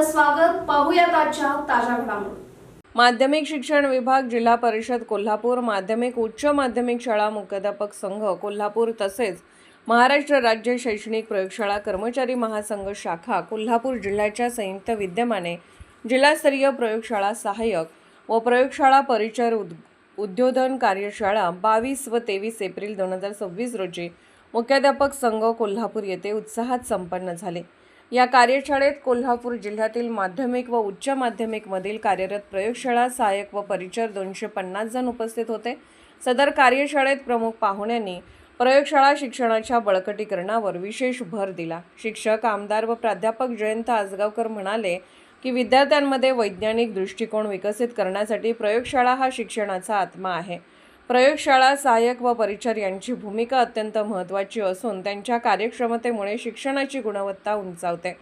आपलं स्वागत. पाहूयात आजच्या ताज्या घडामोडी. माध्यमिक शिक्षण विभाग, जिल्हा परिषद कोल्हापूर, माध्यमिक उच्च माध्यमिक शाळा मुख्याध्यापक संघ कोल्हापूर तसेच महाराष्ट्र राज्य शैक्षणिक प्रयोगशाळा कर्मचारी महासंघ शाखा कोल्हापूर जिल्ह्याच्या संयुक्त विद्यमाने जिल्हास्तरीय प्रयोगशाळा सहाय्यक व प्रयोगशाळा परिचर उद्योधन कार्यशाळा 22 व 23 एप्रिल 2026 रोजी मुख्याध्यापक संघ कोल्हापूर येथे उत्साहात संपन्न झाले. या कार्यशाळेत कोल्हापूर जिल्ह्यातील माध्यमिक व उच्च माध्यमिक मधील कार्यरत प्रयोगशाळा सहाय्यक व परिचर 250 जण उपस्थित होते. सदर कार्यशाळेत प्रमुख पाहुण्यांनी प्रयोगशाळा शिक्षणाच्या बळकटीकरणावर विशेष भर दिला. शिक्षक, आमदार व प्राध्यापक जयंत आसगावकर म्हणाले की विद्यार्थ्यांमध्ये वैज्ञानिक दृष्टिकोन विकसित करण्यासाठी प्रयोगशाळा हा शिक्षणाचा आत्मा आहे. प्रयोगशाळा सहाय्यक व परिचर यांची भूमिका अत्यंत महत्त्वाची असून त्यांच्या कार्यक्षमतेमुळे शिक्षणाची गुणवत्ता उंचावते,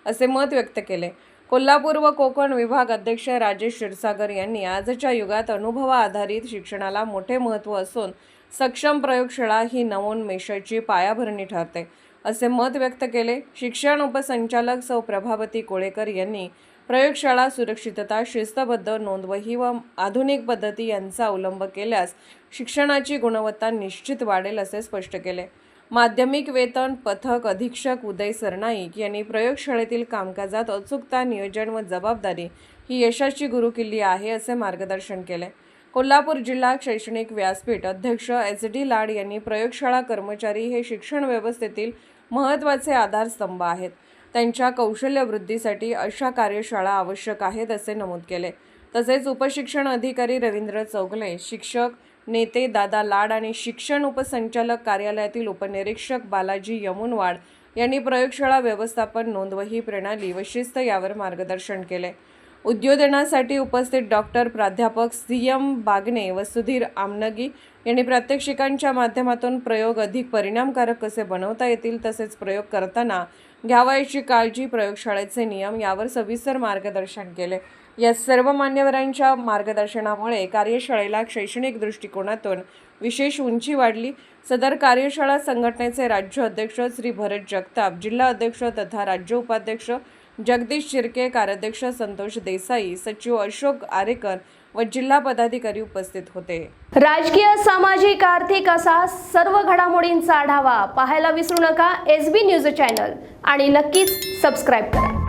असे मत व्यक्त केले. कोल्हापूर व कोकण विभाग अध्यक्ष राजेश क्षीरसागर यांनी आजच्या युगात अनुभव आधारित शिक्षणाला मोठे महत्त्व असून सक्षम प्रयोगशाळा ही नवोन्मेषाची पायाभरणी ठरते, असे मत व्यक्त केले. शिक्षण उपसंचालक सौ प्रभावती कोळेकर यांनी प्रयोगशाळा सुरक्षितता, शिस्तबद्ध नोंदवही व आधुनिक पद्धती यांचा अवलंब केल्यास शिक्षणाची गुणवत्ता निश्चित वाढेल, असे स्पष्ट केले. माध्यमिक वेतन पथक अधीक्षक उदय सरनाईक यांनी प्रयोगशाळेतील कामकाजात अचूकता, नियोजन व जबाबदारी ही यशाची गुरुकिल्ली आहे, असे मार्गदर्शन केले. कोल्हापूर जिल्हा शैक्षणिक व्यासपीठ अध्यक्ष SD लाड यांनी प्रयोगशाळा कर्मचारी हे शिक्षण व्यवस्थेतील महत्त्वाचे आधारस्तंभ आहेत. त्यांच्या कौशल्यवृद्धीसाठी अशा कार्यशाळा आवश्यक आहेत, असे नमूद केले. तसेच उपशिक्षण अधिकारी रवींद्र चौगले, शिक्षक नेते दादा लाड आणि शिक्षण उपसंचालक कार्यालयातील उपनिरीक्षक बालाजी यमुनवाड यांनी प्रयोगशाळा व्यवस्थापन, नोंदवही प्रणाली व शिस्त यावर मार्गदर्शन केले. उद्योजनासाठी उपस्थित डॉक्टर प्राध्यापक CM बागणे व सुधीर आमनगी यांनी प्रात्यक्षिकांच्या माध्यमातून प्रयोग अधिक परिणामकारक कसे बनवता येतील तसेच प्रयोग करताना घ्यावयाची काळजी, प्रयोगशाळेचे नियम यावर सविस्तर मार्गदर्शन केले. या सर्व मान्यवरांच्या मार्गदर्शनामुळे कार्यशाळेला शैक्षणिक दृष्टिकोनातून विशेष उंची वाढली. सदर कार्यशाळा संघटनेचे राज्य अध्यक्ष श्री भरत जगताप, जिल्हा अध्यक्ष तथा राज्य उपाध्यक्ष जगदीश चिरके, कार्याध्यक्ष संतोष देसाई, सचिव अशोक आरेकर व जिल्हा पदाधिकारी उपस्थित होते. राजकीय, सामाजिक, आर्थिक असा सर्व घडामोडींचा आढावा पाहायला विसरू नका SB न्यूज चॅनल आणि नक्कीच सबस्क्राईब करा.